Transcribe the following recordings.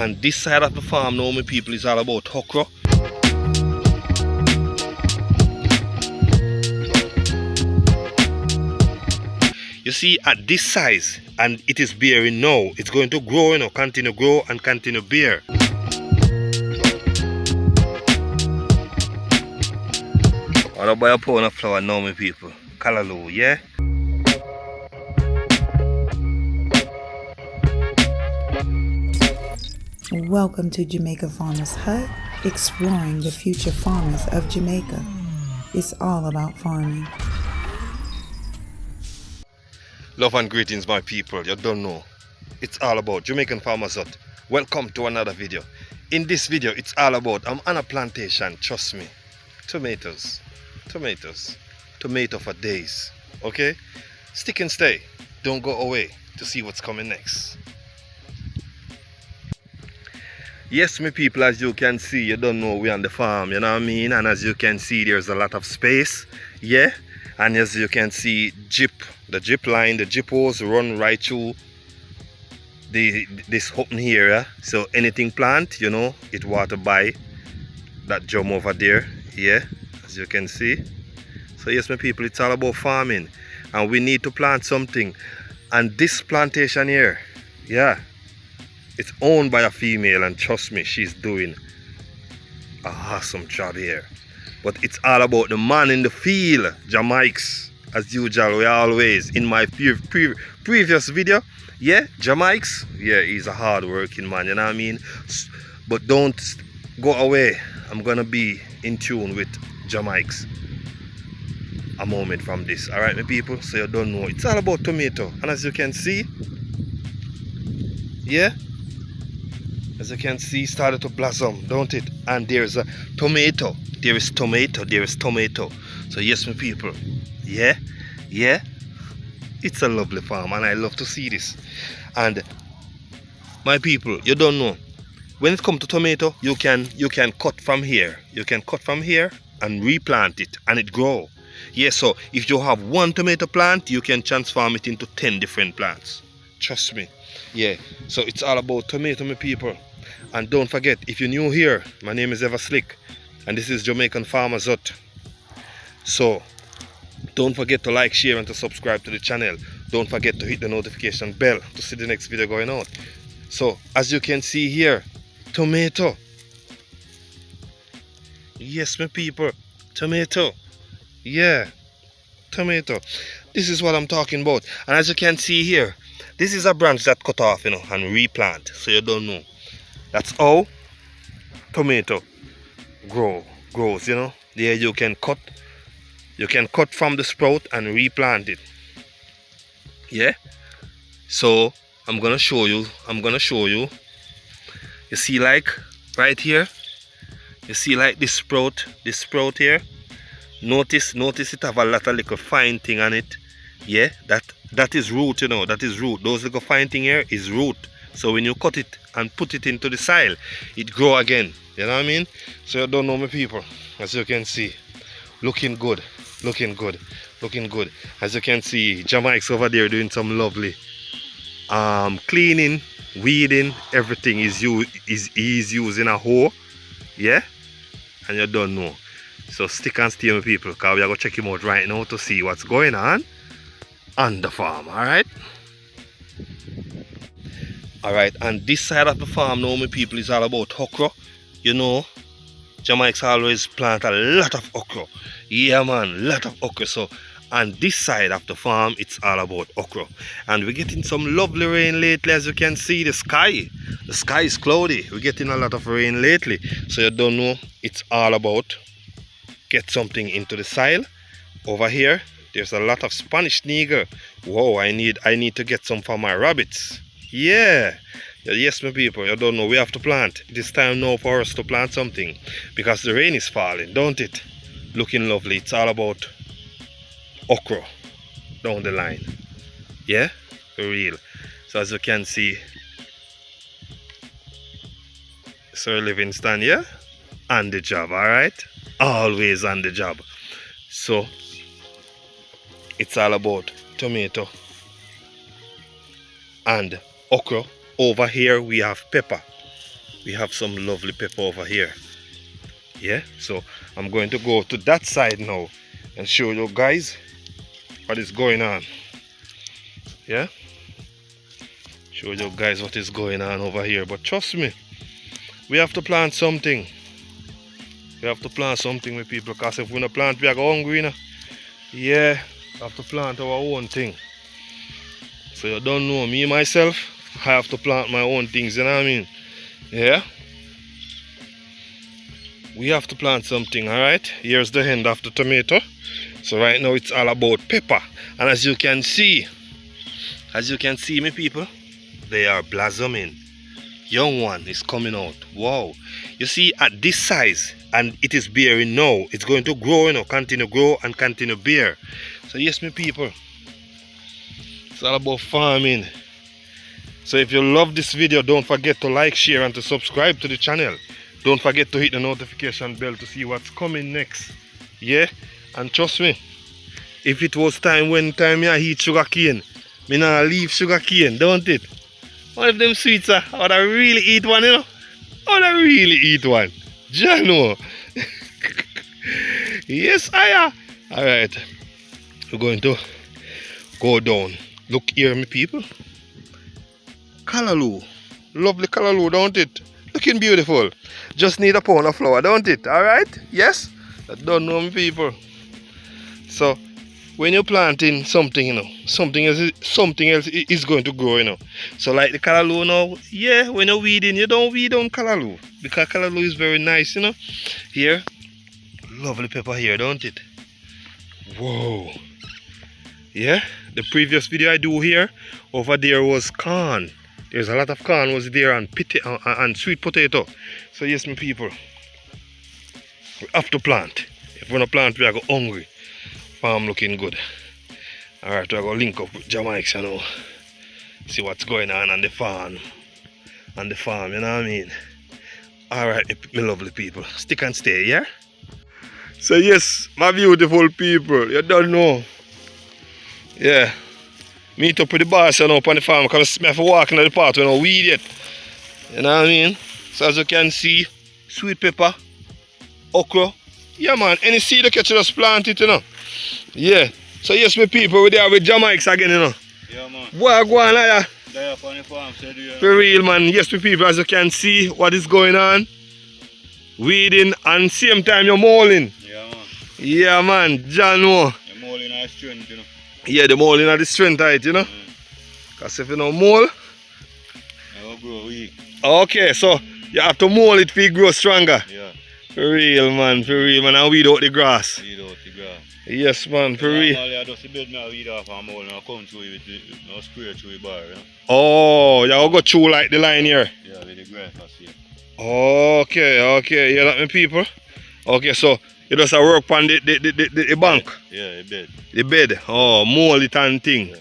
And this side of the farm now, my people, is all about okra. You see, at this size, and it is bearing now, it's going to grow, continue grow and continue bear. I'm gonna buy a pound of flour now, my people. Callaloo, yeah? Welcome to Jamaica Farmers Hut, exploring the future farmers of Jamaica. It's all about farming. Love and greetings, my people. You don't know. It's all about Jamaican Farmers Hut. Welcome to another video. In this video, it's all about, I'm on a plantation, trust me. Tomatoes. Tomato for days. Okay? Stick and stay. Don't go away to see what's coming next. Yes, my people, as you can see, you don't know we're on the farm, you know what I mean? And as you can see, there's a lot of space. Yeah? And as you can see, the drip line, the drip hose run right through this open here. So anything plant, it water by that drum over there. Yeah, as you can see. So yes, my people, it's all about farming. And we need to plant something. And this plantation here, yeah, it's owned by a female, and trust me, she's doing an awesome job here. But it's all about the man in the field, Jamaics. As usual, we always, in my previous video, yeah, Jamaics, yeah, he's a hard-working man, you know what I mean? But don't go away. I'm gonna be in tune with Jamaics a moment from this. Alright, my people, so you don't know. It's all about tomato. And as you can see, yeah, as you can see, started to blossom, don't it? And there's a tomato. There is tomato. So yes, my people, yeah, it's a lovely farm, and I love to see this. And my people, you don't know, when it comes to tomato, you can cut from here. You can cut from here and replant it, and it grow. Yeah, so if you have one tomato plant, you can transform it into 10 different plants. Trust me. Yeah, so it's all about tomato, my people. And don't forget, if you're new here, my name is Slick, and this is Jamaican Farmers Hut. So don't forget to like, share, and to subscribe to the channel. Don't forget to hit the notification bell to see the next video going out. So as you can see here, tomato. Yes, my people, tomato. Yeah, tomato. This is what I'm talking about. And as you can see here, this is a branch that cut off, and replant. So you don't know. That's how tomato grows, There you can cut from the sprout and replant it. Yeah, so I'm gonna show you. You see, like right here, you see like this sprout here. Notice it have a lot of little fine thing on it. Yeah, that is root, that is root. Those little fine thing here is root. So when you cut it and put it into the soil, it grow again. You know what I mean? So you don't know, my people. As you can see, looking good. As you can see, Jamaica's over there doing some lovely cleaning, weeding, everything. He's using a hoe. Yeah? And you don't know. So stick and stay, my people, because we are going to check him out right now to see what's going on the farm. Alright? Alright, and this side of the farm now, my people, is all about okra. Jamaica always plant a lot of okra. Yeah, man, lot of okra. So on this side of the farm, it's all about okra. And we're getting some lovely rain lately. As you can see, the sky is cloudy. We're getting a lot of rain lately. So you don't know, it's all about get something into the soil. Over here, there's a lot of Spanish nigger. Whoa, I need to get some for my rabbits. Yeah. Yes, my people, you don't know, we have to plant. It is time now for us to plant something, because the rain is falling, don't it? Looking lovely. It's all about okra down the line. Yeah, for real. So as you can see, Sir Livingston, yeah, on the job. All right, always on the job. So it's all about tomato and okra. Over here we have pepper. we have some lovely pepper over here. Yeah, so I'm going to go to that side now and show you guys what is going on. Yeah, show you guys what is going on over here. But trust me, we have to plant something. We have to plant something with people, because if we don't plant, we are hungry, you know? Yeah, we have to plant our own thing. So you don't know me myself, I have to plant my own things, you know what I mean? Yeah, we have to plant something. All right, here's the end of the tomato. So right now it's all about pepper, and as you can see me people, they are blossoming. Young one is coming out. Wow, you see, at this size, and it is bearing now, it's going to grow, you know, continue grow and continue bear. So yes, me people, it's all about farming. So if you love this video, don't forget to like, share, and to subscribe to the channel. Don't forget to hit the notification bell to see what's coming next. Yeah, and trust me, if it was time when I eat sugar cane, me not leave sugar cane, don't it? One of them sweets, I would really eat one, you know. I would really eat one. Jano. Yes, I am. Alright, we're going to go down. Look here, me people. Callaloo. Lovely callaloo, don't it? Looking beautiful. Just need a pound of flour, don't it? Alright? Yes? I don't know, me people. So when you're planting something, you know, something else is going to grow, you know. So like the callaloo now, yeah, when you're weeding, you don't weed on callaloo, because callaloo is very nice, you know. Here, lovely pepper here, don't it? Whoa. Yeah, the previous video I do here, over there was corn. There's a lot of corn was there, and sweet potato. So yes, my people, we have to plant. If we don't plant, we are go hungry. Farm looking good. Alright, we're going to link up with Jamaica now. See what's going on the farm. On the farm, you know what I mean? Alright, my lovely people. Stick and stay, yeah? So yes, my beautiful people, you don't know. Yeah. Meet up with the boss, you know, up on the farm, because I have to walk into the part when I weed it. You know what I mean? So as you can see, sweet pepper, okra. Yeah man, any seed you catch, you just plant it, you know. Yeah. So yes, my people, we're there with Jamaica again, you know. Yeah man. Boy, go on like that. There up on the farm, said you. For real man, yes, my people, as you can see what is going on. Weeding and same time you're mauling. Yeah man. Yeah man, John. The mauling has strength, you know. Yeah, the mauling are the strength of it, you know. Because if you don't maul, it will grow weak. okay, so you have to maul it for it grow stronger. Yeah. For real man, and weed out the grass. Weed out the grass. Yes man, for real. Normally I just bed me weed off and mold and I come through with the no spray through the bar, you know. Oh, you go through like the line here. Yeah, with the grass I see. Okay, you know me people. Okay, so you just work on the bank. Yeah, the bed. The bed. Oh, mold it and thing. Yeah.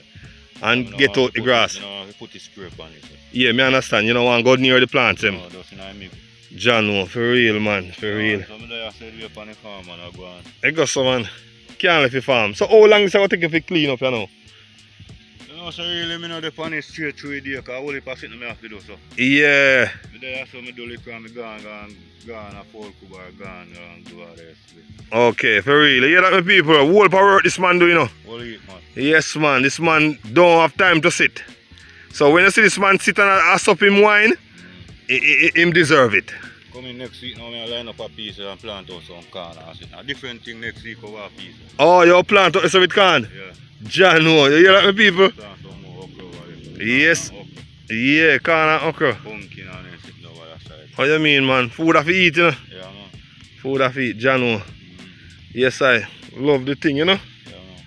And get out the grass. You know, put the scrape on it. Yeah, me understand. You don't want to go near the plants. No, just in a mix. John, for real man, for real. So I said we up on the farm and I go on. I got some man. Can't leave the farm. So how long is it going to take if you clean up, you know? You know, so really, I know the pan is straight through the day, because I only pass it I have to do so. Yeah. But there so I do lick and I gone a full cuba, gone and do all the rest of it. Okay, for real. You hear that, my people? Whole power work this man do, you know? All eat, man. Yes, man. This man don't have time to sit. So when you see this man sit and ask up him wine, him deserve it. Coming next week now, I line up a piece and plant out some corn and sit. A different thing next week over a piece. Oh, you plant out so it can? Yeah. John, you hear that, my people? Plant some more okra over there. Yes. Okra. Yeah, corn and okra. Pumpkin and then sitting over that side. How you mean, man? Food of eat, you know? Yeah, man. Food of eat, John. Yes, I love the thing, you know? Yeah, man.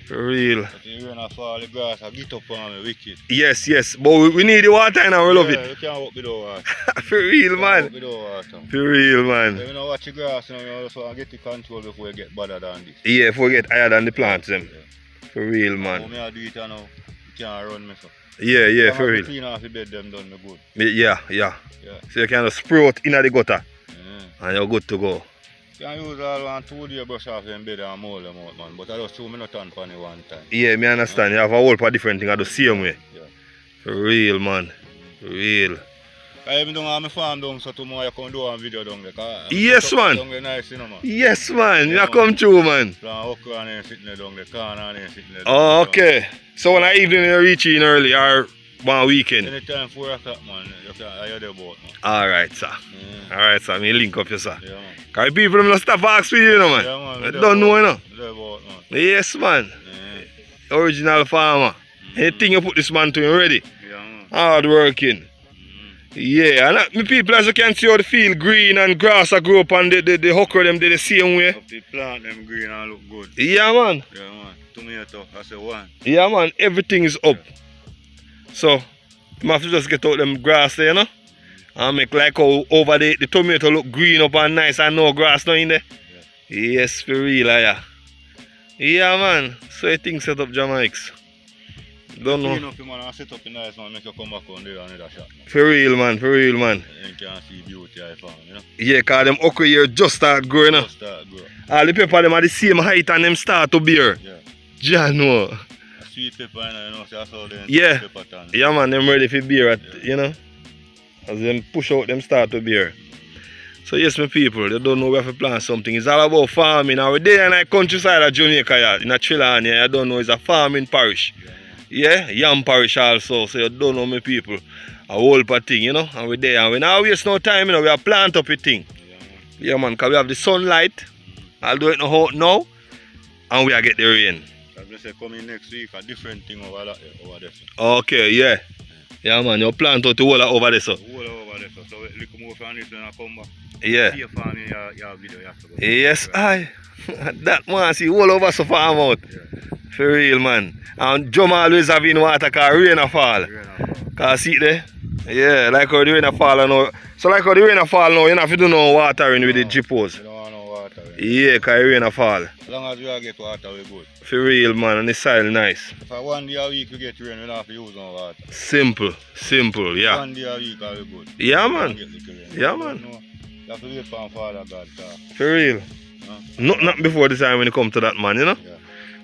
For real. But the rain and fall, the grass, I get up on me wicked. Yes. But we need the water and we love Yeah, it. you can't walk without water. For real, man. Walk without water. For real, man. When you watch the grass, you know, you just want to get the control before you get better than this. Yeah, if we get higher than the plants, them. Yeah. For real, How man. me I do it now, you can't run me so. Yeah, for real. Clean off the bed, them done me good. Yeah. Yeah. So you can just sprout in the gutter Yeah. and you're good to go. You can use all one 2 days brush off them bed and mold them out, man. But I just threw me not on funny one time. Yeah, me understand. You have a whole lot of different things I do the same way. Yeah. For real, man. For real. I even don't have my farm down, so tomorrow I come do a video down there. Yes, man. Down there nice, you know, man. Yes, man. Yeah, You come through, man. Plant okra and then sitting there down there, corn and then sitting there. Oh, okay. So when I evening you reach in early or one weekend? Anytime 4 o'clock, man. You can hear the boat, man. Alright, sir. Alright, sir. Me link up you, sir. Yeah, man. Because people don't stop ask for you, you know, man. Yeah, man. They don't know, you know. The boat, man. Yes, man. Yeah. Original farmer. Anything you put this man to, you ready? Yeah, man. Hard working. Yeah, and me people, as you can see, how the field green and grass are grow up and the okra them they the same way. Up the plant them green and look good. Yeah, man. Yeah, man. Tomato, that's the one. Yeah, man. Everything is up. So, you have to just get out them grass there, you know? And make like how over the tomato look green up and nice and no grass no in there. Yeah. Yes, for real, yeah. Yeah, man. So you think set up Jamaics. Don't know. Clean up, man, and set up the nice man, make you come back on there and another shot, man. For real, man. For real, man. And you can see beauty I found, you know? Yeah, because them okra here just start growing up. Just start grow. All the pepper them are the same height and them start to bear. Yeah. Jah know. Sweet pepper, you know, so that's how they Yeah. pepper turn. Yeah, man, them ready for beer, you know. As them push out, them start to beer. So yes, my people, they don't know where to plant something. It's all about farming. And we're there in the countryside of Jamaica, yeah, in a Trelawny, you don't know, it's a farming parish. Yeah, Yam parish also, so you don't know, my people. A whole thing, you know, and we're there. And we now waste no time, you know, we are plant up a thing. Yeah, man, because we have the sunlight. I'll do it now, and we are get the rain. As I say, coming next week, a different thing over there. Okay, yeah. Yeah, man, you plant out the whole over there, so. Whole over there, so we look more from this when I come back. Yeah. See your farming, your video, you have to go. Yes, I. That man, see, all over so farm out. Yeah. For real, man. And drum always having water because rain a fall. Because see there? Yeah, like how the rain a fall now. So like how the rain a fall now, you don't have to do no watering with the drip hose. You don't want no water. Yeah, because the rain a fall. As long as you get water, we good. For real, man, and the soil nice. If I 1 day a week we get rain, we don't have to use no water. Simple, yeah. 1 day a week, we good. Yeah, man. Yeah, You man. have to wait for Father God. For real. Not before the time when you come to that, man, you know? Yeah.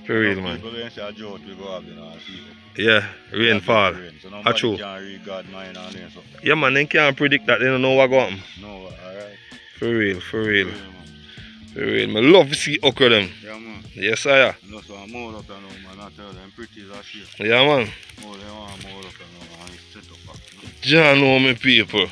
For real, man. People when say a drought, we go have, you know, and see. Yeah, rain fall. So That's true. nobody can read God mind and then so. Yeah, man, they can't predict that. They don't know what go happen. No, alright. For real, for real. Yeah, man. For real. I love to see okra them. Yeah, man. Yes, I am. No, so I'm more up and now, man. I tell them pretty as shit. Yeah, man. More they want more up and now, and it's set up back, you know. Jah know me people.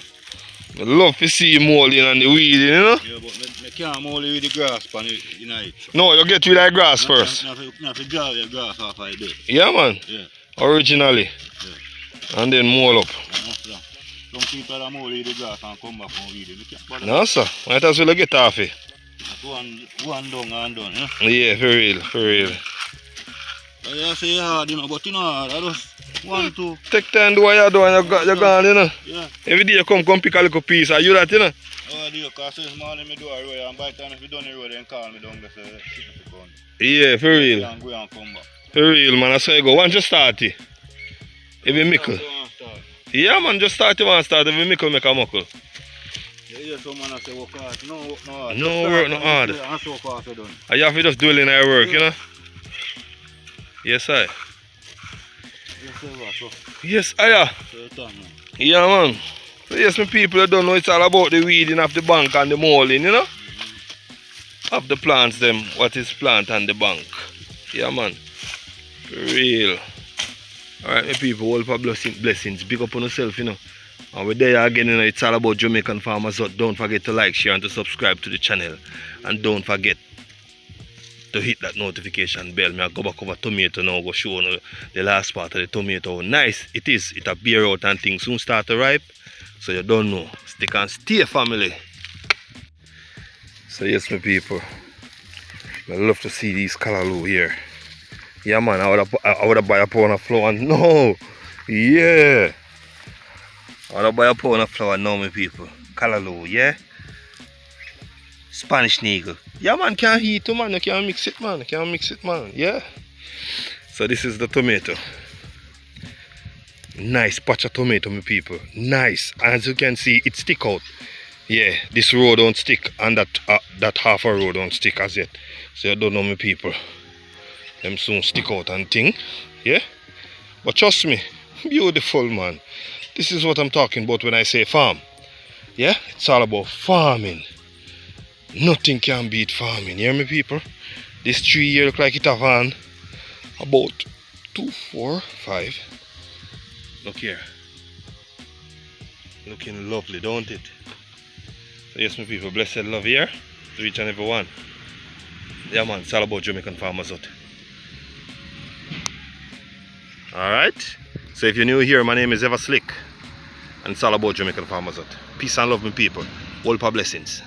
I love to see molding and the weeding, you know? Yeah, but I can't mold it with the grass pan in it. No, you get rid of the grass first. Not to draw the grass off of it. Yeah, man. Yeah. Originally. Yeah. And then mold up. Yeah. Some people that mold with the grass and come back and weed it. No, sir. Might as well get off it. One done and done, yeah? Yeah, for real, for real. I say hard, you know, but you know, I just want to. Take time do what you do and you're gone, you know? Yeah. Every day you come pick a little piece. Are you that, you know? Oh, I do, because this morning I do a road, and by the time if you done the road, then call me down there, say, Yeah, for real. and go and come back. For real, man. That's how you go. Once you start it. Every mickle. Yeah, man, just start it and start. Every mickle make a muckle. Yeah, some man say work hard. No work no hard. No work no hard. And so far so done. And you have to just dwell in your work, you know? Yes, I. Yes, I. Yeah, man. So yes, my people don't know it's all about the weeding of the bank and the molding, you know? Of the plants them, what is plant and the bank. Yeah, man. For real. Alright, my people, all for blessings. Big up on yourself, you know. And we're there again, you know, it's all about Jamaican farmers. So don't forget to like, share, and to subscribe to the channel. And don't forget to hit that notification bell. Me I go back over tomato now, go show you the last part of the tomato. How nice it is. It a bear out and things soon start to ripe. So you don't know. Stick and stay, family. So yes, my people. I love to see these callaloo here. Yeah, man, I would buy a pound of flour. No. Yeah. I would buy a pound of flour now, my people. Callaloo, yeah. Spanish niggle. Yeah, man, can't heat it, man. You can't mix it, man. You can't mix it, man. Yeah. So this is the tomato. Nice patch of tomato, my people. Nice. As you can see, it stick out. Yeah, this row don't stick, and that half a row don't stick as yet. So you don't know, my people. Them soon stick out and thing. Yeah. But trust me, beautiful, man. This is what I'm talking about when I say farm. Yeah, it's all about farming. Nothing can beat farming. You hear me, people? This tree here look like it have on about 2, 4, 5. Look here. Looking lovely, don't it? So yes, my people, blessed love here to each and every one. Yeah, man, it's all about Jamaican farmers hut. Alright, so if you're new here, my name is Ever Slick, and it's all about Jamaican farmers hut. Peace and love, my people. All for blessings.